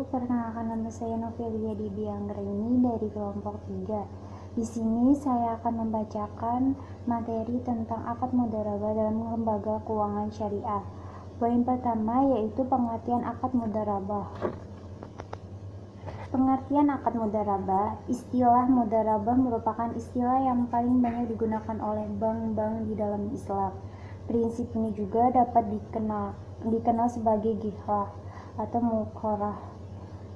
Perkenalkan, nama saya Novelia Didi Anggraini dari kelompok 3. Di sini saya akan membacakan materi tentang akad mudharabah dalam lembaga keuangan syariah. Poin pertama yaitu pengertian akad mudharabah. Pengertian akad mudharabah. Istilah mudharabah merupakan istilah yang paling banyak digunakan oleh bank-bank di dalam Islam. Prinsip ini juga dapat dikenal sebagai ghirah atau muqarrah.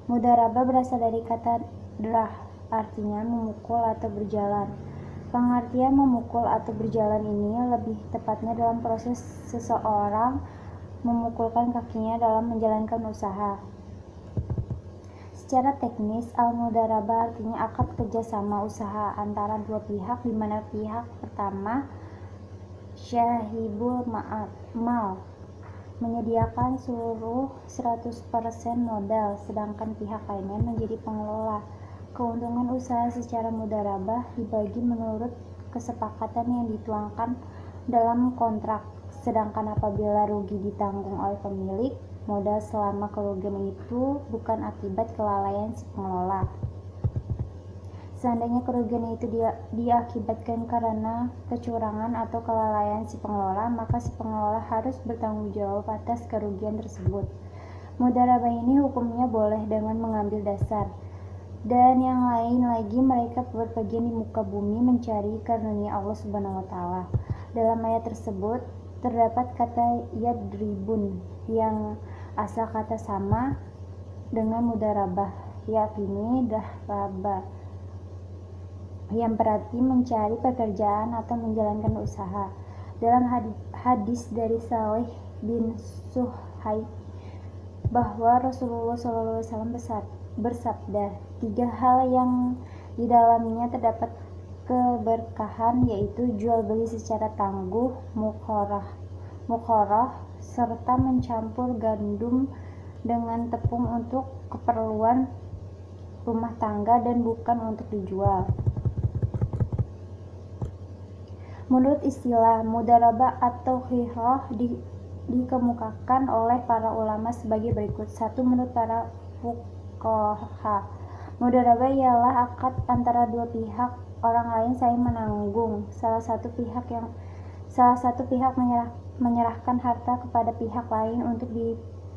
Mudharabah berasal dari kata drah, artinya memukul atau berjalan. Pengertian memukul atau berjalan ini lebih tepatnya dalam proses seseorang memukulkan kakinya dalam menjalankan usaha. Secara teknis, al-mudharabah artinya akad kerjasama usaha antara dua pihak, di mana pihak pertama syahibul mal menyediakan seluruh 100% modal, sedangkan pihak lainnya menjadi pengelola. Keuntungan usaha secara mudharabah dibagi menurut kesepakatan yang dituangkan dalam kontrak, sedangkan apabila rugi ditanggung oleh pemilik modal selama kerugian itu bukan akibat kelalaian si pengelola. Seandainya kerugian itu diakibatkan karena kecurangan atau kelalaian si pengelola, maka si pengelola harus bertanggung jawab atas kerugian tersebut. Mudharabah ini hukumnya boleh dengan mengambil dasar, dan yang lain lagi mereka berpergian di muka bumi mencari karunia Allah Subhanahu wa Ta'ala. Dalam ayat tersebut terdapat kata yadribun yang asal kata sama dengan mudharabah, yakni dahraba, yang berarti mencari pekerjaan atau menjalankan usaha. Dalam hadis dari Salih bin Suhaib bahwa Rasulullah SAW bersabda, 3 hal yang di dalamnya terdapat keberkahan, yaitu jual beli secara tangguh, muqarrah, serta mencampur gandum dengan tepung untuk keperluan rumah tangga dan bukan untuk dijual. Menurut istilah mudharabah atau ghirah dikemukakan oleh para ulama sebagai berikut. 1. Menurut para fuqaha, mudharabah ialah akad antara dua pihak, orang lain saling menanggung. Salah satu pihak menyerahkan harta kepada pihak lain untuk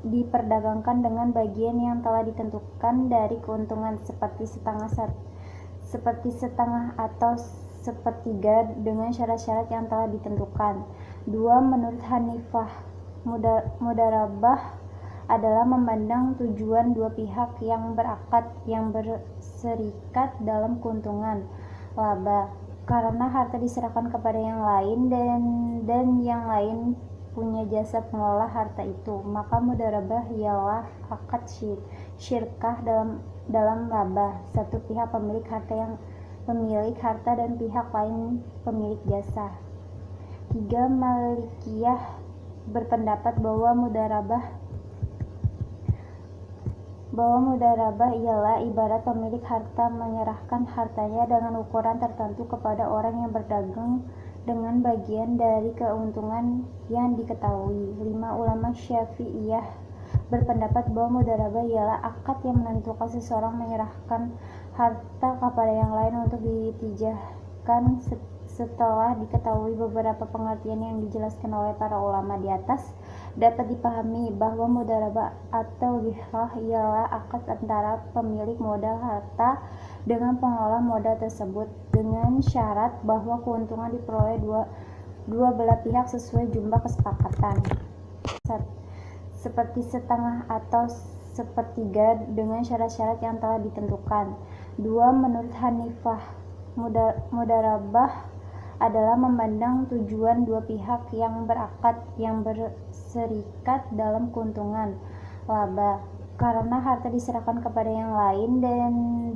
diperdagangkan dengan bagian yang telah ditentukan dari keuntungan, seperti setengah atau sepertiga dengan syarat-syarat yang telah ditentukan. 2. Menurut Hanifah, mudharabah adalah memandang tujuan dua pihak yang berakad, yang berserikat dalam keuntungan, laba, karena harta diserahkan kepada yang lain dan yang lain punya jasa pengelola harta itu, maka mudharabah ialah akad syirkah dalam laba, satu pihak pemilik harta dan pihak lain pemilik jasa. 3. Malikiyah berpendapat bahwa mudharabah ialah ibarat pemilik harta menyerahkan hartanya dengan ukuran tertentu kepada orang yang berdagang dengan bagian dari keuntungan yang diketahui. 5. Ulama Syafi'iyah berpendapat bahwa mudharabah ialah akad yang menentukan seseorang menyerahkan harta kepada yang lain untuk ditijahkan. Setelah diketahui beberapa pengertian yang dijelaskan oleh para ulama di atas, dapat dipahami bahwa mudharabah atau ghirah ialah akad antara pemilik modal harta dengan pengelola modal tersebut, dengan syarat bahwa keuntungan diperoleh dua belah pihak sesuai jumlah kesepakatan, seperti setengah atau sepertiga dengan syarat-syarat yang telah ditentukan. 2. Menurut Hanifah, mudharabah adalah memandang tujuan dua pihak yang berakad, yang berserikat dalam keuntungan, laba, karena harta diserahkan kepada yang lain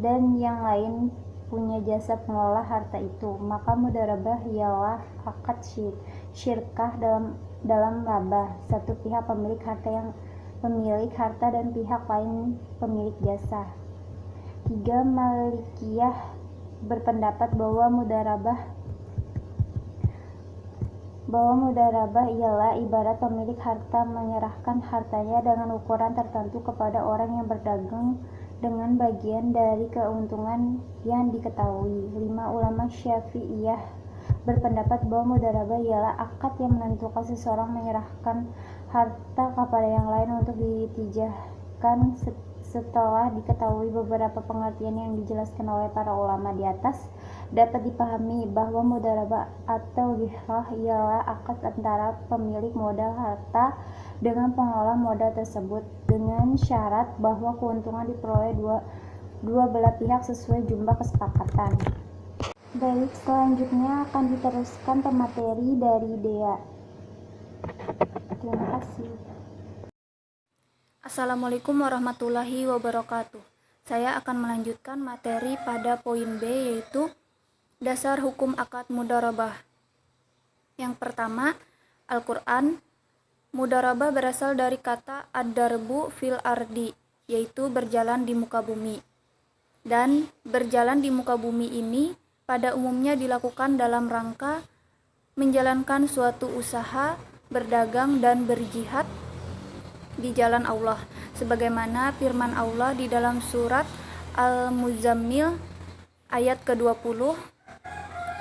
dan yang lain punya jasa pengelola harta itu, maka mudharabah ialah akad syirkah dalam laba, satu pihak pemilik harta dan pihak lain pemilik jasa. 3. Malikiyah berpendapat bahwa bahwa mudharabah ialah ibarat pemilik harta menyerahkan hartanya dengan ukuran tertentu kepada orang yang berdagang dengan bagian dari keuntungan yang diketahui. 5. Ulama Syafi'iyah berpendapat bahwa mudharabah ialah akad yang menentukan seseorang menyerahkan harta kepada yang lain untuk ditijahkan. Setelah diketahui beberapa pengertian yang dijelaskan oleh para ulama di atas, dapat dipahami bahwa mudharabah atau rihlah ialah akad antara pemilik modal harta dengan pengelola modal tersebut, dengan syarat bahwa keuntungan diperoleh dua belah pihak sesuai jumlah kesepakatan. Baik, selanjutnya akan diteruskan pemateri dari Dea. Terima kasih. Assalamualaikum warahmatullahi wabarakatuh. Saya akan melanjutkan materi pada poin B, yaitu dasar hukum akad mudharabah. Yang pertama, Al-Quran. Mudharabah berasal dari kata ad-darbu fil ardi, yaitu berjalan di muka bumi. Dan berjalan di muka bumi ini pada umumnya dilakukan dalam rangka menjalankan suatu usaha, berdagang, dan berjihad di jalan Allah, sebagaimana firman Allah di dalam surat Al-Muzammil ayat ke-20.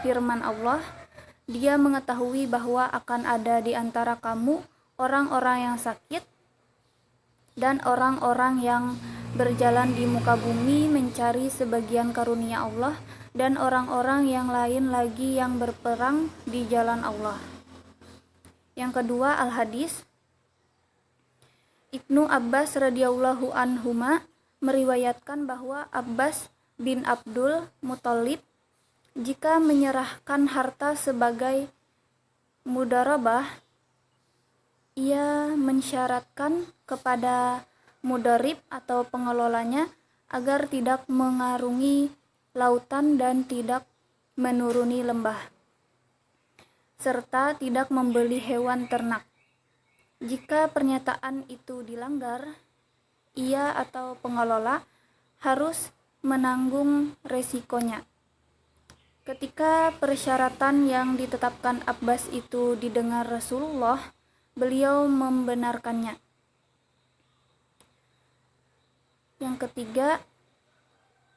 Firman Allah, Dia mengetahui bahwa akan ada di antara kamu orang-orang yang sakit dan orang-orang yang berjalan di muka bumi mencari sebagian karunia Allah, dan orang-orang yang lain lagi yang berperang di jalan Allah. Yang kedua, Al-Hadis. Ibnu Abbas radhiyallahu anhuma meriwayatkan bahwa Abbas bin Abdul Muthalib jika menyerahkan harta sebagai mudharabah, ia mensyaratkan kepada mudharib atau pengelolanya agar tidak mengarungi lautan dan tidak menuruni lembah, serta tidak membeli hewan ternak. Jika pernyataan itu dilanggar, ia atau pengelola harus menanggung resikonya. Ketika persyaratan yang ditetapkan Abbas itu didengar Rasulullah, beliau membenarkannya. Yang ketiga,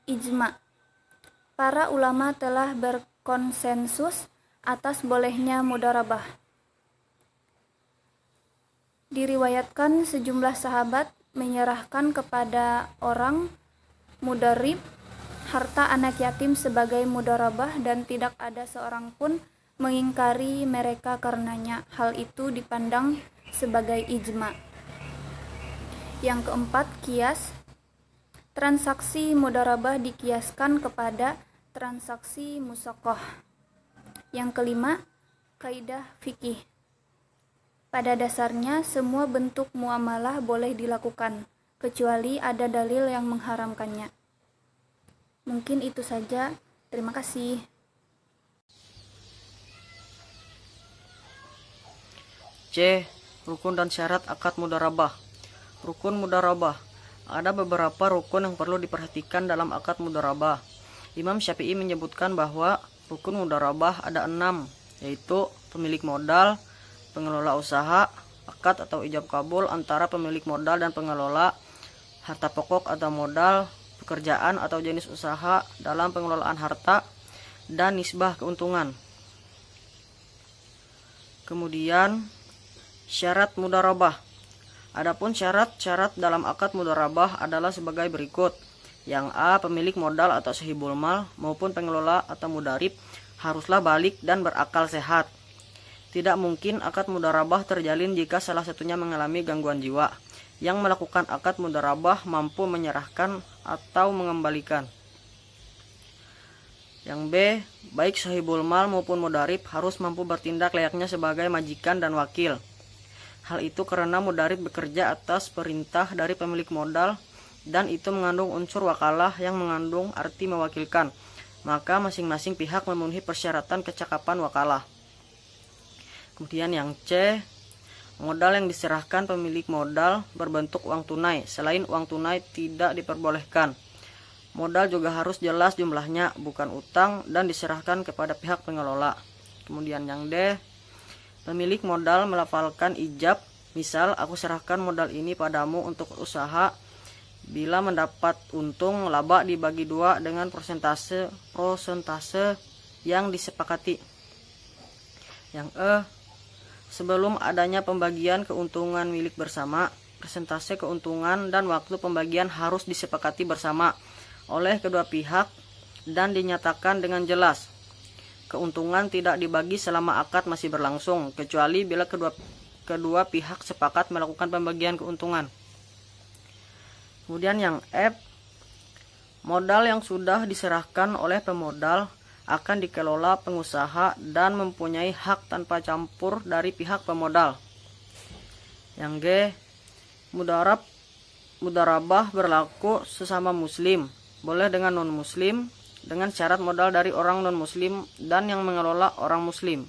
ijma. Para ulama telah berkonsensus atas bolehnya mudharabah. Diriwayatkan sejumlah sahabat menyerahkan kepada orang mudharib harta anak yatim sebagai mudharabah, dan tidak ada seorang pun mengingkari mereka karenanya. Hal itu dipandang sebagai ijma. Yang keempat, kias. Transaksi mudharabah dikiaskan kepada transaksi musaqah. Yang kelima, kaidah fikih. Pada dasarnya, semua bentuk muamalah boleh dilakukan, kecuali ada dalil yang mengharamkannya. Mungkin itu saja. Terima kasih. C. Rukun dan syarat akad mudharabah. Rukun mudharabah. Ada beberapa rukun yang perlu diperhatikan dalam akad mudharabah. Imam Syafi'i menyebutkan bahwa rukun mudharabah ada 6, yaitu pemilik modal, pengelola usaha, akad atau ijab kabul antara pemilik modal dan pengelola, harta pokok atau modal, pekerjaan atau jenis usaha dalam pengelolaan harta, dan nisbah keuntungan. Kemudian syarat mudharabah. Adapun syarat-syarat dalam akad mudharabah adalah sebagai berikut. Yang A, pemilik modal atau sahibul mal maupun pengelola atau mudharib haruslah balik dan berakal sehat. Tidak mungkin akad mudharabah terjalin jika salah satunya mengalami gangguan jiwa. Yang melakukan akad mudharabah mampu menyerahkan atau mengembalikan. Yang B, baik sahibul mal maupun mudharib harus mampu bertindak layaknya sebagai majikan dan wakil. Hal itu karena mudharib bekerja atas perintah dari pemilik modal, dan itu mengandung unsur wakalah yang mengandung arti mewakilkan. Maka masing-masing pihak memenuhi persyaratan kecakapan wakalah. Kemudian yang C, modal yang diserahkan pemilik modal berbentuk uang tunai. Selain uang tunai tidak diperbolehkan. Modal juga harus jelas jumlahnya, bukan utang, dan diserahkan kepada pihak pengelola. Kemudian yang D, pemilik modal melafalkan ijab, misal aku serahkan modal ini padamu untuk usaha, bila mendapat untung laba dibagi 2 dengan persentase yang disepakati. Yang sebelum adanya pembagian keuntungan milik bersama, persentase keuntungan dan waktu pembagian harus disepakati bersama oleh kedua pihak dan dinyatakan dengan jelas. Keuntungan tidak dibagi selama akad masih berlangsung, kecuali bila kedua pihak sepakat melakukan pembagian keuntungan. Kemudian yang F, modal yang sudah diserahkan oleh pemodal akan dikelola pengusaha dan mempunyai hak tanpa campur dari pihak pemodal. Yang G, mudarabah berlaku sesama muslim, boleh dengan non-muslim, dengan syarat modal dari orang non-muslim dan yang mengelola orang muslim.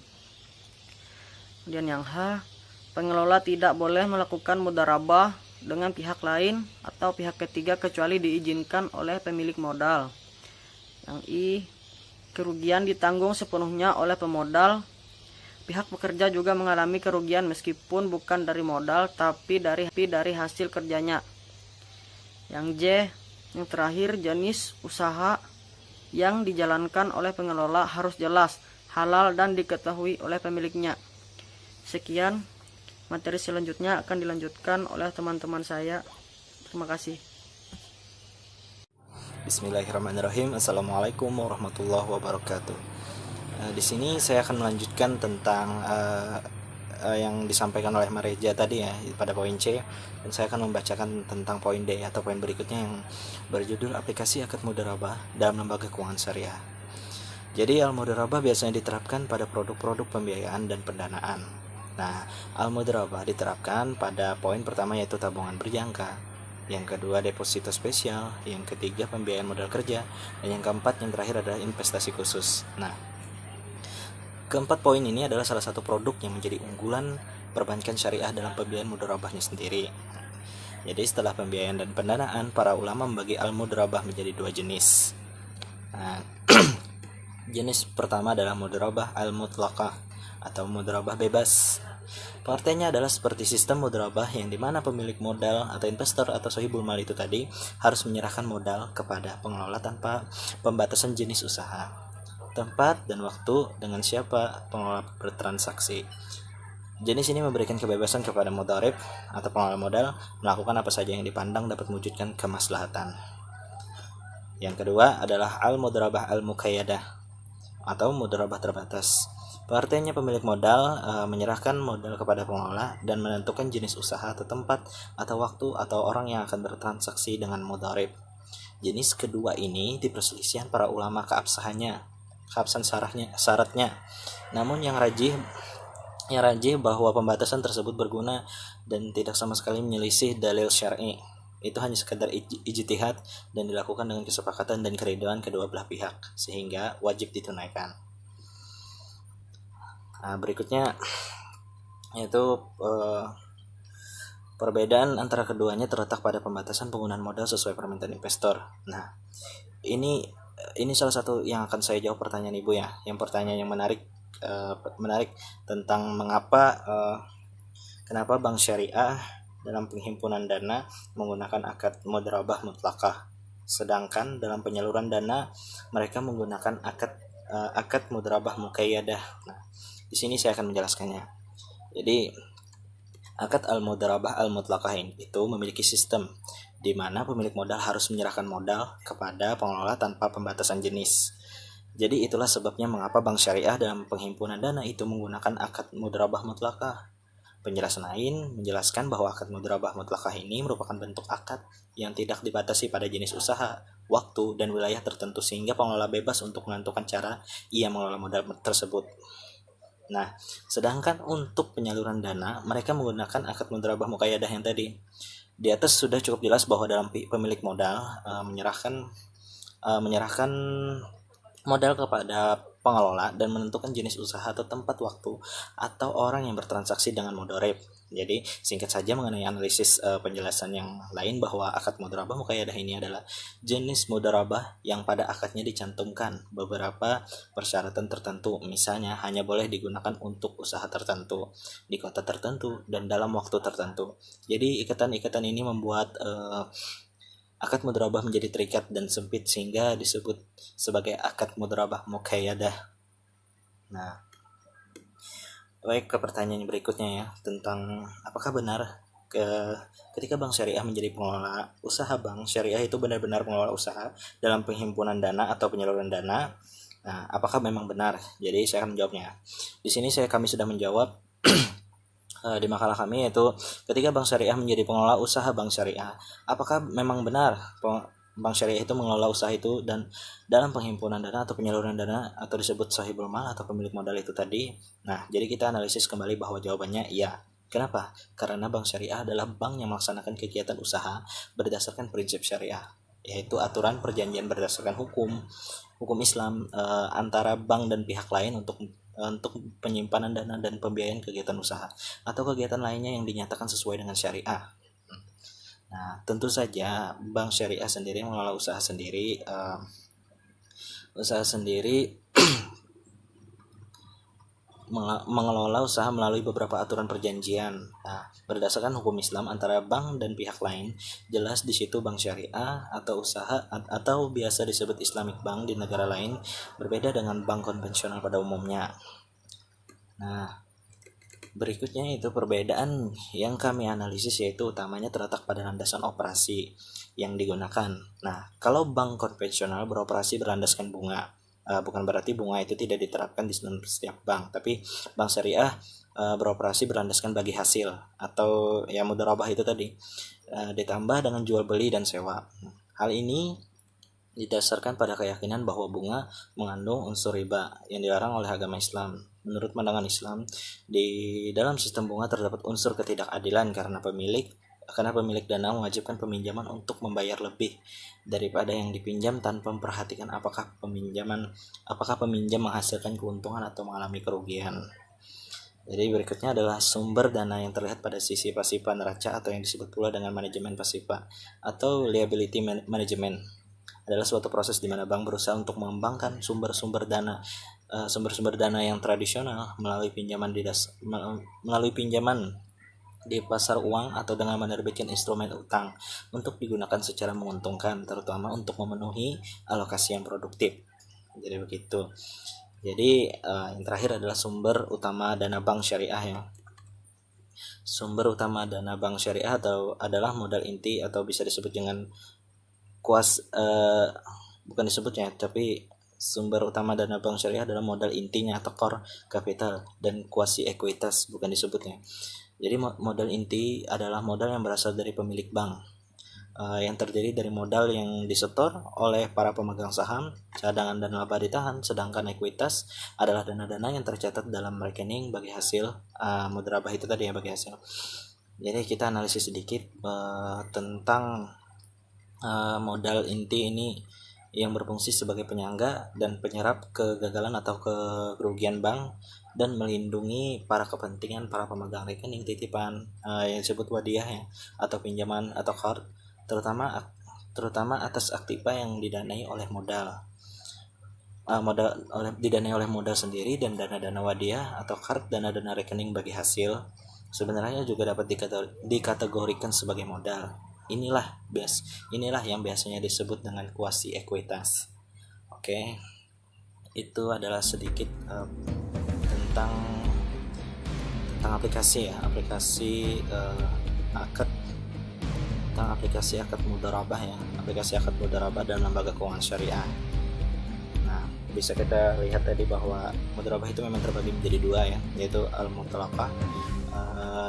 Kemudian yang H, pengelola tidak boleh melakukan mudarabah dengan pihak lain atau pihak ketiga kecuali diizinkan oleh pemilik modal. Yang I, kerugian ditanggung sepenuhnya oleh pemodal. Pihak pekerja juga mengalami kerugian meskipun bukan dari modal tapi dari hasil kerjanya. Yang J, yang terakhir, jenis usaha yang dijalankan oleh pengelola harus jelas, halal dan diketahui oleh pemiliknya. Sekian, materi selanjutnya akan dilanjutkan oleh teman-teman saya. Terima kasih. Bismillahirrahmanirrahim. Assalamualaikum warahmatullahi wabarakatuh. Di sini saya akan melanjutkan tentang yang disampaikan oleh Mareja tadi ya pada poin C, dan saya akan membacakan tentang poin D atau poin berikutnya yang berjudul aplikasi akad mudharabah dalam lembaga keuangan syariah. Jadi al-mudharabah biasanya diterapkan pada produk-produk pembiayaan dan pendanaan. Nah, al-mudharabah diterapkan pada poin pertama yaitu tabungan berjangka, yang kedua deposito spesial, yang ketiga pembiayaan modal kerja, dan yang keempat yang terakhir adalah investasi khusus. Nah, keempat poin ini adalah salah satu produk yang menjadi unggulan perbankan syariah dalam pembiayaan mudharabahnya sendiri. Jadi setelah pembiayaan dan pendanaan, para ulama membagi al-mudharabah menjadi 2 jenis. Nah, jenis pertama adalah mudharabah al-mutlaqah atau mudharabah bebas. Pengertiannya adalah seperti sistem mudharabah yang dimana pemilik modal atau investor atau sahibul mal itu tadi harus menyerahkan modal kepada pengelola tanpa pembatasan jenis usaha, tempat, dan waktu dengan siapa pengelola bertransaksi. Jenis ini memberikan kebebasan kepada mudharib atau pengelola modal melakukan apa saja yang dipandang dapat mewujudkan kemaslahatan. Yang kedua adalah al-mudharabah al-muqayyadah atau mudharabah terbatas. Pengertiannya pemilik modal menyerahkan modal kepada pengelola dan menentukan jenis usaha atau tempat atau waktu atau orang yang akan bertransaksi dengan mudharib. Jenis kedua ini diperselisihkan para ulama keabsahan syaratnya. Namun yang rajih bahwa pembatasan tersebut berguna dan tidak sama sekali menyelisih dalil syar'i. Itu hanya sekedar ijtihad dan dilakukan dengan kesepakatan dan keridhaan kedua belah pihak sehingga wajib ditunaikan. Nah, berikutnya yaitu perbedaan antara keduanya terletak pada pembatasan penggunaan modal sesuai permintaan investor. Nah, ini salah satu yang akan saya jawab pertanyaan Ibu ya. Yang pertanyaan yang menarik tentang kenapa bank syariah dalam penghimpunan dana menggunakan akad mudharabah mutlaqah, sedangkan dalam penyaluran dana mereka menggunakan akad mudharabah muqayyadah. Nah, di sini saya akan menjelaskannya. Jadi akad al-mudharabah al-mutlaqah itu memiliki sistem di mana pemilik modal harus menyerahkan modal kepada pengelola tanpa pembatasan jenis. Jadi itulah sebabnya mengapa bank syariah dalam penghimpunan dana itu menggunakan akad mudharabah mutlaqah. Penjelasan lain menjelaskan bahwa akad mudharabah mutlaqah ini merupakan bentuk akad yang tidak dibatasi pada jenis usaha, waktu, dan wilayah tertentu sehingga pengelola bebas untuk menentukan cara ia mengelola modal tersebut. Nah, sedangkan untuk penyaluran dana mereka menggunakan akad mudharabah muqayyadah yang tadi. Di atas sudah cukup jelas bahwa dalam pemilik modal menyerahkan modal kepada pengelola dan menentukan jenis usaha atau tempat waktu atau orang yang bertransaksi dengan mudharib. Jadi singkat saja mengenai analisis penjelasan yang lain bahwa akad mudharabah muqayyadah ini adalah jenis mudharabah yang pada akadnya dicantumkan beberapa persyaratan tertentu. Misalnya hanya boleh digunakan untuk usaha tertentu, di kota tertentu, dan dalam waktu tertentu. Jadi ikatan-ikatan ini membuat akad mudharabah menjadi terikat dan sempit sehingga disebut sebagai akad mudharabah muqayyadah. Nah, baik, ke pertanyaan berikutnya ya, tentang apakah benar ketika bank syariah menjadi pengelola usaha, bank syariah itu benar-benar pengelola usaha dalam penghimpunan dana atau penyaluran dana. Nah, apakah memang benar? Jadi saya akan menjawabnya. Di sini kami sudah menjawab di makalah kami, yaitu ketika bank syariah menjadi pengelola usaha bank syariah, apakah memang benar bank syariah itu mengelola usaha itu dan dalam penghimpunan dana atau penyaluran dana atau disebut sahibul mal atau pemilik modal itu tadi. Nah, jadi kita analisis kembali bahwa jawabannya iya. Kenapa? Karena bank syariah adalah bank yang melaksanakan kegiatan usaha berdasarkan prinsip syariah, yaitu aturan perjanjian berdasarkan hukum Islam antara bank dan pihak lain untuk penyimpanan dana dan pembiayaan kegiatan usaha atau kegiatan lainnya yang dinyatakan sesuai dengan syariah. Nah, tentu saja bank syariah sendiri mengelola usaha sendiri mengelola usaha melalui beberapa aturan perjanjian. Nah, berdasarkan hukum Islam antara bank dan pihak lain, jelas di situ bank syariah atau usaha atau biasa disebut Islamic Bank di negara lain berbeda dengan bank konvensional pada umumnya. Nah, berikutnya itu perbedaan yang kami analisis, yaitu utamanya terletak pada landasan operasi yang digunakan. Nah, kalau bank konvensional beroperasi berlandaskan bunga, bukan berarti bunga itu tidak diterapkan di setiap bank, tapi bank syariah beroperasi berlandaskan bagi hasil atau ya mudharabah itu tadi, ditambah dengan jual beli dan sewa. Hal ini didasarkan pada keyakinan bahwa bunga mengandung unsur riba yang dilarang oleh agama Islam. Menurut pandangan Islam, di dalam sistem bunga terdapat unsur ketidakadilan karena pemilik dana mewajibkan peminjaman untuk membayar lebih daripada yang dipinjam tanpa memperhatikan apakah peminjam menghasilkan keuntungan atau mengalami kerugian. Jadi berikutnya adalah sumber dana yang terlihat pada sisi pasifa neraca atau yang disebut pula dengan manajemen pasifa atau liability management. Adalah suatu proses di mana bank berusaha untuk mengembangkan sumber-sumber dana yang tradisional melalui pinjaman di pasar uang atau dengan menerbitkan instrumen utang untuk digunakan secara menguntungkan, terutama untuk memenuhi alokasi yang produktif. Jadi begitu. Jadi yang terakhir adalah sumber utama dana bank syariah ya. Sumber utama dana bank syariah adalah modal inti atau bisa disebut dengan bukan disebutnya, tapi sumber utama dana bank syariah adalah modal intinya atau core capital dan kuasi ekuitas, bukan disebutnya. Jadi modal inti adalah modal yang berasal dari pemilik bank, yang terdiri dari modal yang disetor oleh para pemegang saham, cadangan dan laba ditahan, sedangkan ekuitas adalah dana-dana yang tercatat dalam rekening bagi hasil mudharabah itu tadi ya, bagi hasil. Jadi kita analisis sedikit tentang modal inti ini yang berfungsi sebagai penyangga dan penyerap kegagalan atau kerugian bank dan melindungi para kepentingan para pemegang rekening titipan yang disebut wadiah ya, atau pinjaman atau qard, terutama atas aktiva yang didanai oleh didanai oleh modal sendiri, dan dana-dana wadiah atau qard, dana-dana rekening bagi hasil sebenarnya juga dapat dikategorikan sebagai modal. Inilah yang biasanya disebut dengan kuasi ekuitas. Oke. Itu adalah sedikit tentang aplikasi akad mudharabah ya, aplikasi akad mudharabah dan lembaga keuangan syariah. Nah, bisa kita lihat tadi bahwa mudharabah itu memang terbagi menjadi dua ya, yaitu al-mutlaqah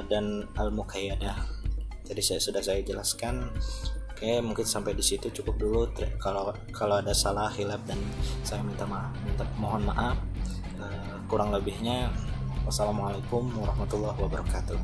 dan al-muqayyadah. Jadi sudah saya jelaskan. Oke, mungkin sampai di situ cukup dulu. Kalau ada salah hilaf dan saya mohon maaf. Kurang lebihnya wassalamualaikum warahmatullahi wabarakatuh.